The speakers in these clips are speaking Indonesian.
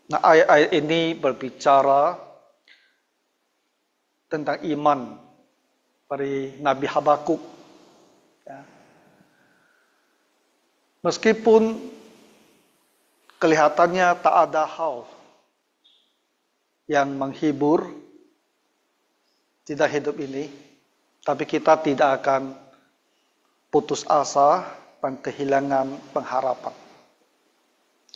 Nah, ayat-ayat ini berbicara tentang iman dari Nabi Habakuk. Ya. Meskipun kelihatannya tak ada hal yang menghibur tidak hidup ini, tapi kita tidak akan putus asa dan kehilangan pengharapan.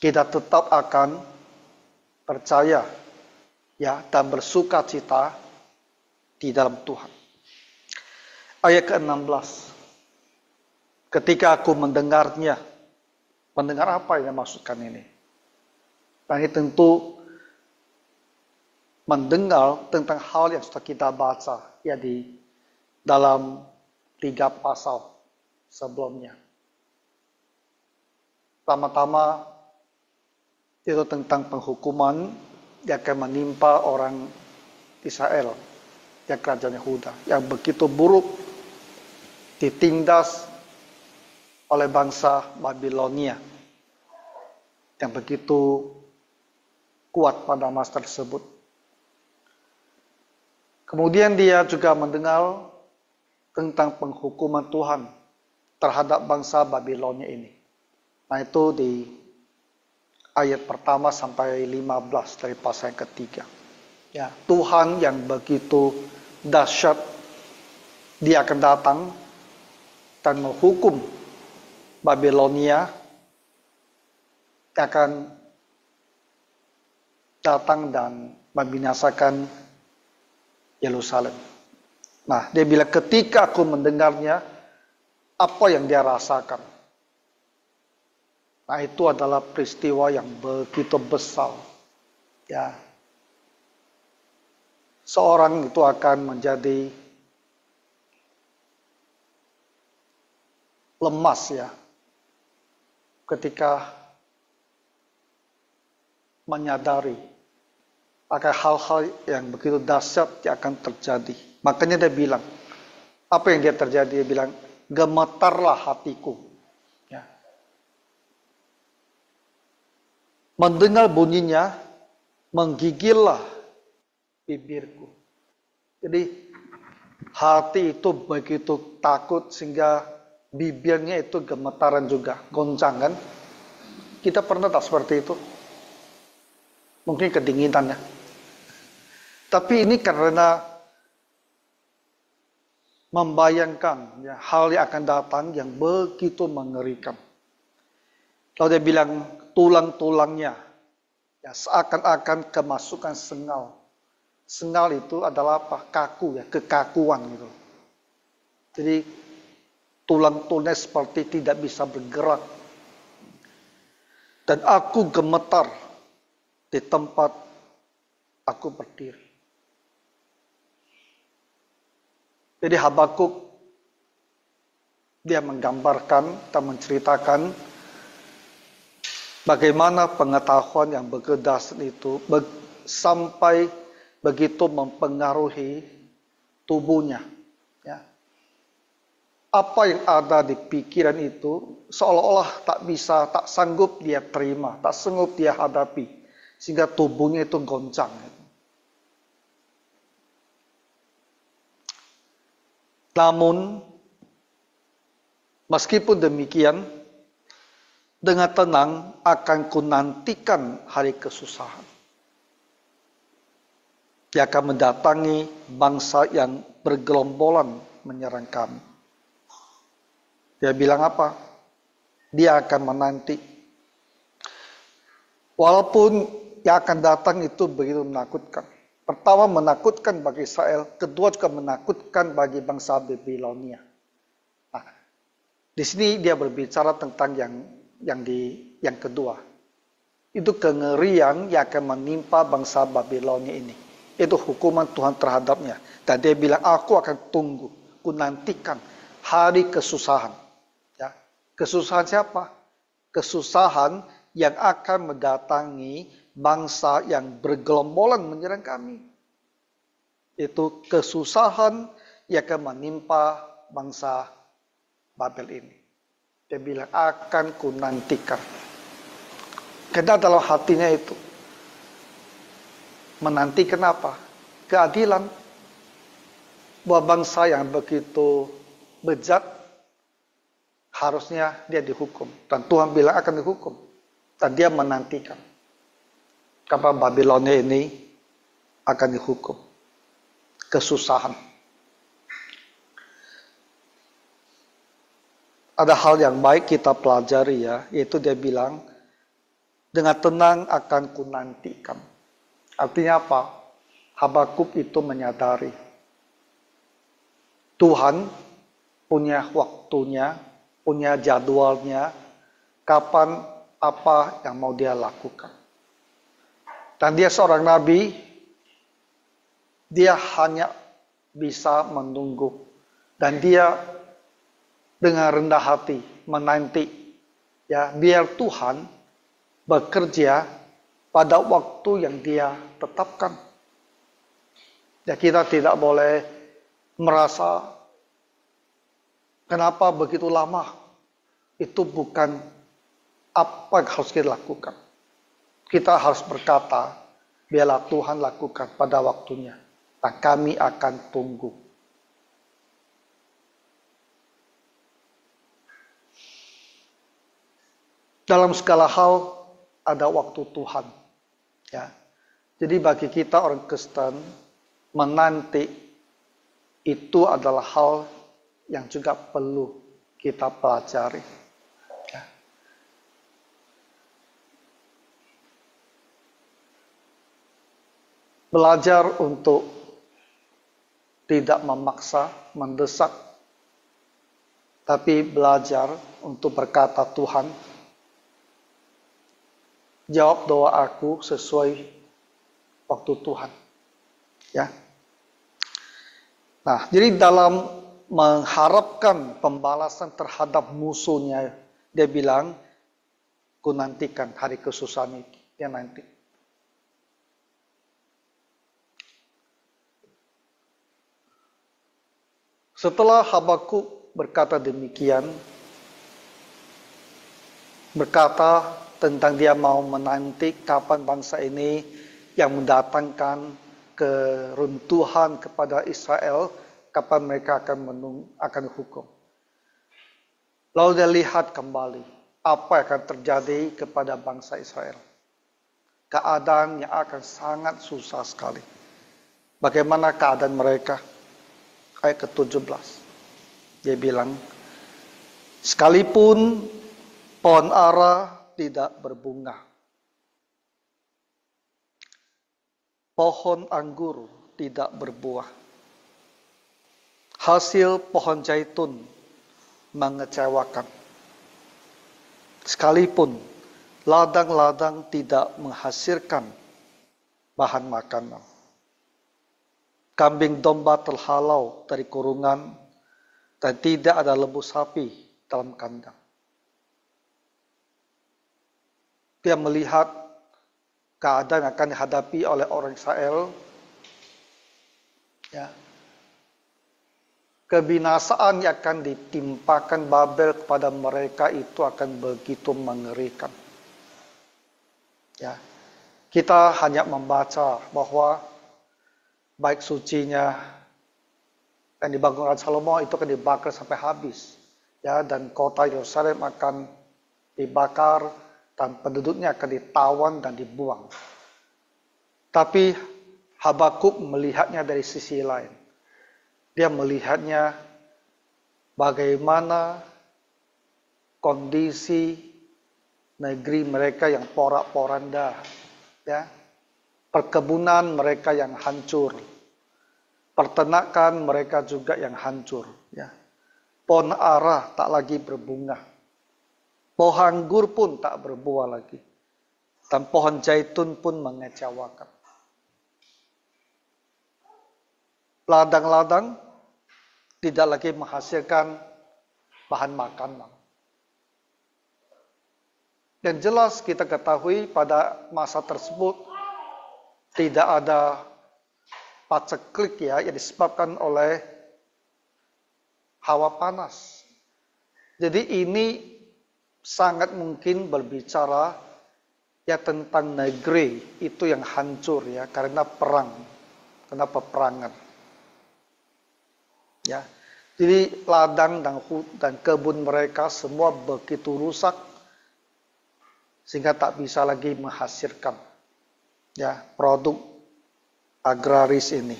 Kita tetap akan percaya ya dan bersuka cita di dalam Tuhan. Ayat ke-16. Ketika aku mendengarnya, mendengar apa yang dimaksudkan ini? Dan ini tentu mendengar tentang hal yang sudah kita baca ya di dalam 3 pasal sebelumnya. Pertama-tama itu tentang penghukuman yang akan menimpa orang Israel, ya kerajaan Yehuda, yang begitu buruk ditindas oleh bangsa Babilonia yang begitu kuat pada masa tersebut. Kemudian dia juga mendengar tentang penghukuman Tuhan terhadap bangsa Babilonia ini. Nah, itu di ayat pertama sampai 15 dari pasal yang ketiga. Ya, Tuhan yang begitu dahsyat, dia akan datang dan menghukum Babilonia, akan datang dan membinasakan Yerusalem. Nah, dia bilang ketika aku mendengarnya, apa yang dia rasakan? Nah, itu adalah peristiwa yang begitu besar. Ya, seorang itu akan menjadi lemas ya, ketika menyadari akan hal-hal yang begitu dahsyat yang akan terjadi. Makanya dia bilang, apa yang dia terjadi? Dia bilang, gemetarlah hatiku. Ya. Mendengar bunyinya, menggigillah bibirku. Jadi hati itu begitu takut sehingga bibirnya itu gemetaran juga, goncang kan? Kita pernah tak seperti itu? Mungkin kedinginan ya. Tapi ini karena membayangkan ya, hal yang akan datang yang begitu mengerikan. Kalau dia bilang tulang-tulangnya ya, seakan-akan kemasukan sengal. Sengal itu adalah apa? Kaku ya, kekakuan gitu. Jadi tulang-tulangnya seperti tidak bisa bergerak. Dan aku gemetar di tempat aku berdiri. Jadi Habakuk dia menggambarkan dan menceritakan bagaimana pengetahuan yang berkedasan itu sampai begitu mempengaruhi tubuhnya. Ya. Apa yang ada di pikiran itu seolah-olah tak sanggup dia terima, tak sanggup dia hadapi, sehingga tubuhnya itu goncang. Namun, meskipun demikian, dengan tenang akan kunantikan hari kesusahan. Dia akan mendatangi bangsa yang bergelombolan menyerang kami. Dia bilang apa? Dia akan menanti. Walaupun yang akan datang itu begitu menakutkan. Pertama menakutkan bagi Israel, kedua juga menakutkan bagi bangsa Babilonia. Nah, di sini dia berbicara tentang yang kedua. Itu kengerian yang akan menimpa bangsa Babilonia ini. Itu hukuman Tuhan terhadapnya. Dan dia bilang, aku akan tunggu, ku nantikan hari kesusahan. Ya. Kesusahan siapa? Kesusahan yang akan mendatangi bangsa yang bergelombolan menyerang kami. Itu kesusahan yang akan menimpa bangsa Babel ini. Dia bilang akan ku nantikan. Karena dalam hatinya itu Menantikan apa? Keadilan. Bahwa bangsa yang begitu bejat, harusnya dia dihukum. Dan Tuhan bilang akan dihukum. Dan dia menantikan. Karena Babilonia ini akan dihukum. Kesusahan. Ada hal yang baik kita pelajari ya, yaitu dia bilang, dengan tenang akan kunantikan. Artinya apa? Habakuk itu menyadari Tuhan punya waktunya, punya jadwalnya, kapan apa yang mau dia lakukan. Dan dia seorang nabi, dia hanya bisa menunggu. Dan dia dengan rendah hati menanti, ya, biar Tuhan bekerja pada waktu yang dia tetapkan. Ya, kita tidak boleh merasa kenapa begitu lama. Itu bukan apa yang harus kita lakukan. Kita harus berkata, biarlah Tuhan lakukan pada waktunya. Dan kami akan tunggu. Dalam segala hal ada waktu Tuhan. Ya. Jadi bagi kita orang Kristen, menanti itu adalah hal yang juga perlu kita pelajari. Ya. Belajar untuk tidak memaksa, mendesak, tapi belajar untuk berkata, Tuhan, jawab doa aku sesuai waktu Tuhan. Ya. Nah, jadi dalam mengharapkan pembalasan terhadap musuhnya, dia bilang, ku nantikan hari kesusahan itu. Dia nanti. Setelah Habakuk berkata demikian, berkata tentang dia mau menanti kapan bangsa ini yang mendatangkan keruntuhan kepada Israel, kapan mereka akan hukum. Lalu dia lihat kembali apa yang akan terjadi kepada bangsa Israel. Keadaan yang akan sangat susah sekali. Bagaimana keadaan mereka? Ayat ke-17. Dia bilang, sekalipun pohon ara tidak berbunga, pohon anggur tidak berbuah, hasil pohon zaitun mengecewakan, sekalipun ladang-ladang tidak menghasilkan bahan makanan, kambing domba terhalau dari kurungan, dan tidak ada lembu sapi dalam kandang. Dia melihat keadaan yang akan dihadapi oleh orang Israel. Ya. Kebinasaan yang akan ditimpakan Babel kepada mereka itu akan begitu mengerikan. Ya. Kita hanya membaca bahwa baik sucinya yang dibangun Raja Salomo itu akan dibakar sampai habis. Ya, dan kota Yerusalem akan dibakar dan penduduknya akan ditawan dan dibuang. Tapi Habakuk melihatnya dari sisi lain. Dia melihatnya bagaimana kondisi negeri mereka yang porak-poranda, ya. Perkebunan mereka yang hancur, peternakan mereka juga yang hancur, ya. Pohon ara tak lagi berbunga, pohon anggur pun tak berbuah lagi, dan pohon zaitun pun mengecewakan. Ladang-ladang tidak lagi menghasilkan bahan makanan. Dan jelas kita ketahui pada masa tersebut tidak ada paceklik ya yang disebabkan oleh hawa panas. Jadi ini sangat mungkin berbicara ya tentang negeri itu yang hancur ya karena perang, karena peperangan. Ya. Jadi ladang dan kebun mereka semua begitu rusak sehingga tak bisa lagi menghasilkan ya produk agraris ini.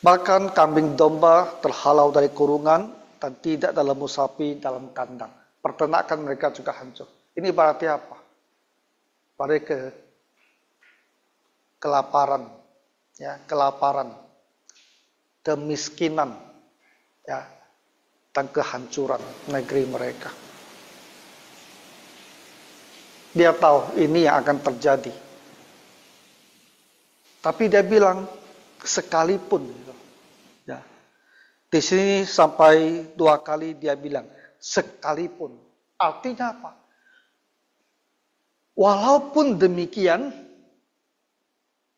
Bahkan kambing domba terhalau dari kurungan dan tidak ada lembu sapi dalam kandang. Peternakan mereka juga hancur. Ini berarti apa? Berarti kelaparan, ya, kelaparan, kemiskinan, ya, dan kehancuran negeri mereka. Dia tahu ini yang akan terjadi. Tapi dia bilang sekalipun, ya. Di sini sampai 2 kali dia bilang sekalipun. Artinya apa? Walaupun demikian,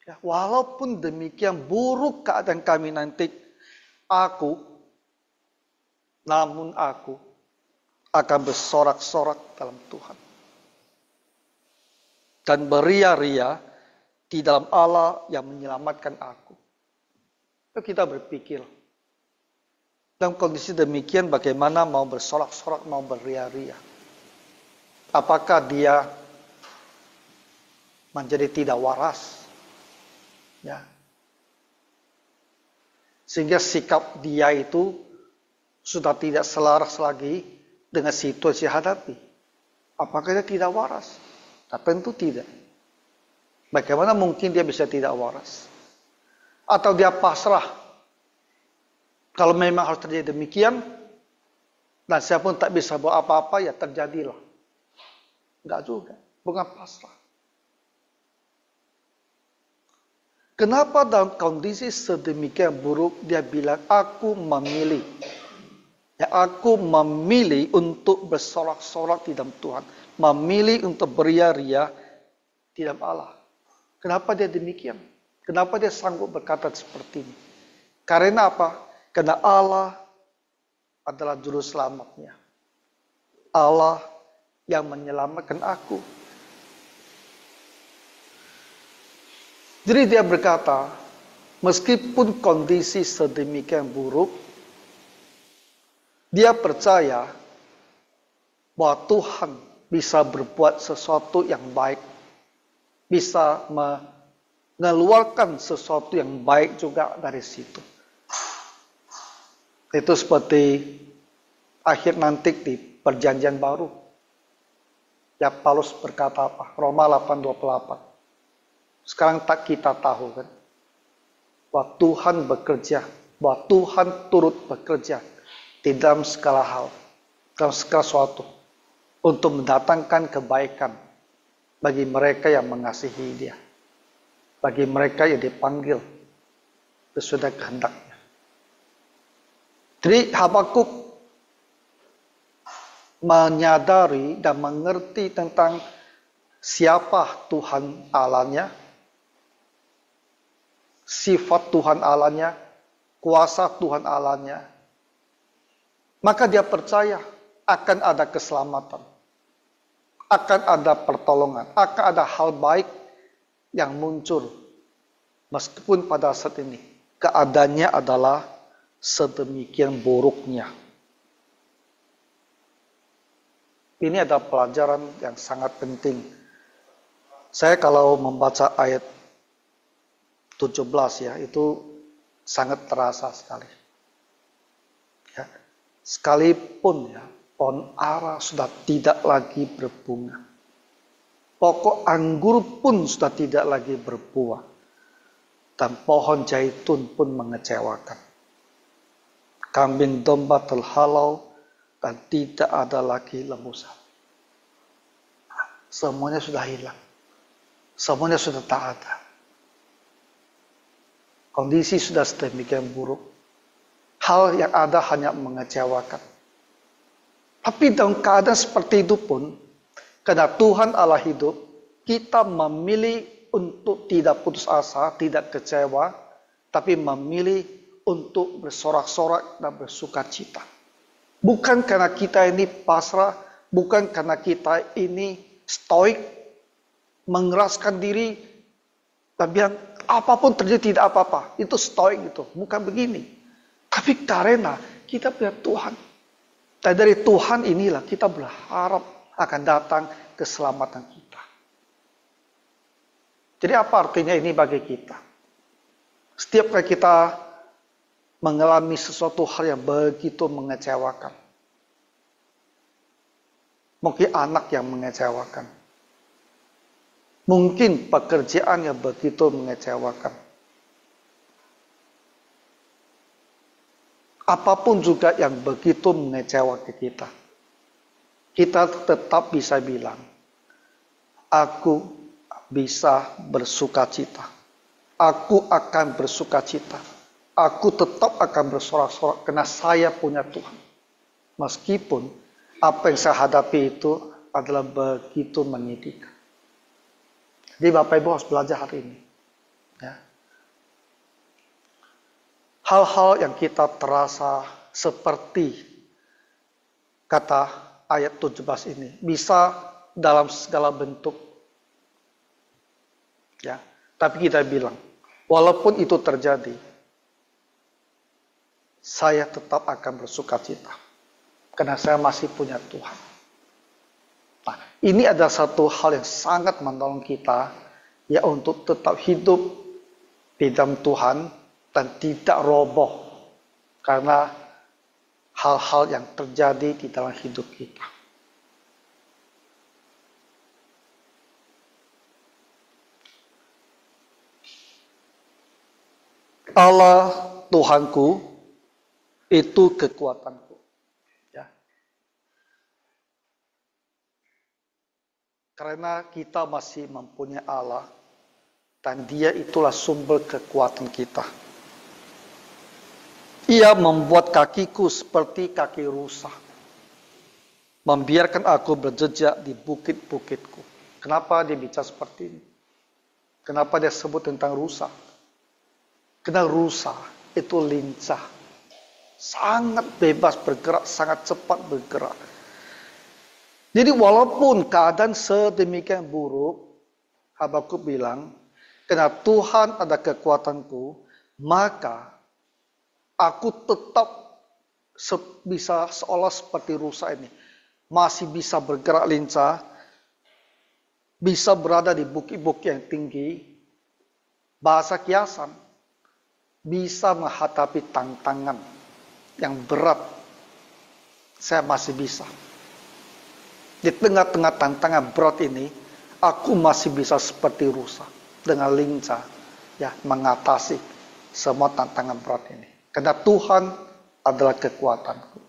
ya, walaupun demikian buruk keadaan kami nanti, namun aku akan bersorak-sorak dalam Tuhan. Dan beria-ria di dalam Allah yang menyelamatkan aku. Kita berpikir, dalam kondisi demikian bagaimana mau bersorak-sorak, mau beria-ria? Apakah dia menjadi tidak waras? Ya. Sehingga sikap dia itu sudah tidak selaras lagi dengan situasi hadapi. Apakah dia tidak waras? Nah, tentu tidak. Bagaimana mungkin dia bisa tidak waras? Atau dia pasrah? Kalau memang harus terjadi demikian, dan saya pun tak bisa buat apa-apa, ya terjadilah. Enggak juga, bukan pasrah. Kenapa dalam kondisi sedemikian buruk dia bilang, aku memilih. Ya, aku memilih untuk bersorak-sorak di dalam Tuhan. Memilih untuk beria-ria di dalam Allah. Kenapa dia demikian? Kenapa dia sanggup berkata seperti ini? Karena apa? Karena Allah adalah juru selamatnya. Allah yang menyelamatkan aku. Jadi dia berkata, meskipun kondisi sedemikian buruk, dia percaya bahwa Tuhan bisa berbuat sesuatu yang baik. Bisa mengeluarkan sesuatu yang baik juga dari situ. Itu seperti akhir nanti di perjanjian baru. Ya Paulus berkata apa? Roma 8:28. Sekarang tak kita tahu kan. Bahwa Tuhan bekerja. Bahwa Tuhan turut bekerja. Di dalam segala hal. Dalam segala sesuatu. Untuk mendatangkan kebaikan. Bagi mereka yang mengasihi dia. Bagi mereka yang dipanggil. Sesudah kehendaknya. Jadi Habakuk menyadari dan mengerti tentang siapa Tuhan Allahnya, sifat Tuhan Allahnya, kuasa Tuhan Allahnya. Maka dia percaya akan ada keselamatan, akan ada pertolongan, akan ada hal baik yang muncul. Meskipun pada saat ini keadaannya adalah sedemikian buruknya. Ini adalah pelajaran yang sangat penting. Saya kalau membaca ayat 17 ya, itu sangat terasa sekali. Ya, sekalipun ya, pohon ara sudah tidak lagi berbunga. Pokok anggur pun sudah tidak lagi berbuah. Dan pohon zaitun pun mengecewakan. Kambing domba terhalau dan tidak ada lagi lembu sapi. Semuanya sudah hilang. Semuanya sudah tak ada. Kondisi sudah sedemikian buruk. Hal yang ada hanya mengecewakan. Tapi dalam keadaan seperti itu pun, karena Tuhan Allah hidup, kita memilih untuk tidak putus asa, tidak kecewa, tapi memilih untuk bersorak-sorak dan bersuka cita. Bukan karena kita ini pasrah, bukan karena kita ini stoik, mengeraskan diri, dan bilang apapun terjadi tidak apa-apa. Itu stoik gitu, bukan begini. Tapi karena kita punya Tuhan. Dan dari Tuhan inilah kita berharap akan datang keselamatan kita. Jadi apa artinya ini bagi kita? Setiap kali kita mengalami sesuatu hal yang begitu mengecewakan. Mungkin anak yang mengecewakan. Mungkin pekerjaan yang begitu mengecewakan. Apapun juga yang begitu mengecewakan kita. Kita tetap bisa bilang, aku bisa bersukacita. Aku akan bersukacita. Aku tetap akan bersorak-sorak karena saya punya Tuhan. Meskipun apa yang saya hadapi itu adalah begitu menyedihkan. Jadi Bapak Ibu harus belajar hari ini. Ya. Hal-hal yang kita terasa seperti kata ayat 17 ini bisa dalam segala bentuk. Ya, tapi kita bilang, walaupun itu terjadi, saya tetap akan bersukacita. Karena saya masih punya Tuhan. Nah, ini adalah satu hal yang sangat menolong kita, ya, untuk tetap hidup di dalam Tuhan dan tidak roboh karena hal-hal yang terjadi di dalam hidup kita. Allah Tuhanku itu kekuatanku. Ya. Karena kita masih mempunyai Allah dan Dia itulah sumber kekuatan kita. Ia membuat kakiku seperti kaki rusa, membiarkan aku berjejak di bukit-bukitku. Kenapa dia bicara seperti ini? Kenapa dia sebut tentang rusa? Karena rusa itu lincah, sangat bebas bergerak, sangat cepat bergerak. Jadi walaupun keadaan sedemikian buruk, Habakuk bilang, karena Tuhan ada kekuatanku, maka aku tetap bisa seolah seperti rusa ini. Masih bisa bergerak lincah, bisa berada di bukit-bukit yang tinggi, bahasa kiasan, bisa menghadapi tantangan yang berat. Saya masih bisa. Di tengah-tengah tantangan berat ini, aku masih bisa seperti rusa dengan lincah, ya, mengatasi semua tantangan berat ini. Karena Tuhan adalah kekuatanku.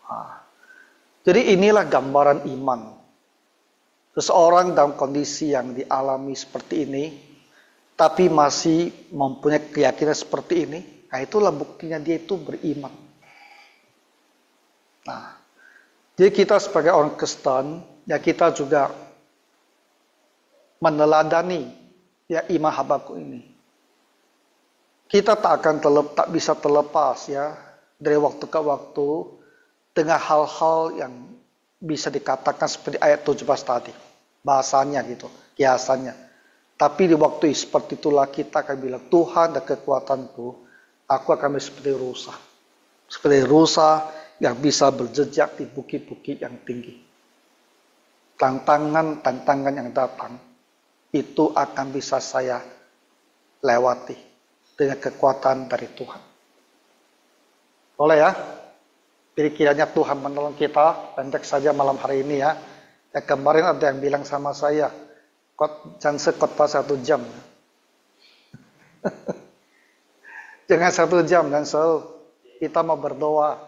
Nah, jadi inilah gambaran iman. Seseorang dalam kondisi yang dialami seperti ini, tapi masih mempunyai keyakinan seperti ini, nah itulah buktinya dia itu beriman. Nah, jadi kita sebagai orang Kristen, ya kita juga meneladani ya iman Habakuk ini. Kita tak bisa terlepas ya dari waktu ke waktu dengan hal-hal yang bisa dikatakan seperti ayat 17 tadi. Bahasanya gitu, kiasannya. Tapi di waktu seperti itulah kita akan bilang, Tuhan dan kekuatanku, aku akan seperti rusa. Seperti rusa yang bisa berjejak di bukit-bukit yang tinggi. Tantangan yang datang, itu akan bisa saya lewati dengan kekuatan dari Tuhan. Boleh ya? Jadi kiranya Tuhan menolong kita, pendek saja malam hari ini ya. Ya kemarin ada yang bilang sama saya, jangan sekotbah 1 jam. Jangan 1 jam dan selalu kita mau berdoa.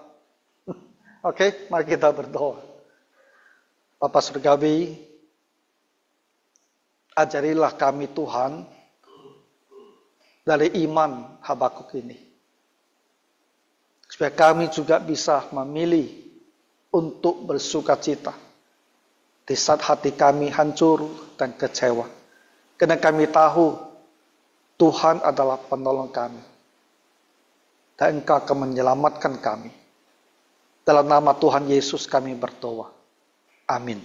Oke, mari kita berdoa. Bapa Surgawi, ajarilah kami Tuhan dari iman Habakuk ini. Supaya kami juga bisa memilih untuk bersukacita di saat hati kami hancur dan kecewa. Karena kami tahu Tuhan adalah penolong kami. Dan Engkau akan menyelamatkan kami. Dalam nama Tuhan Yesus kami berdoa. Amin.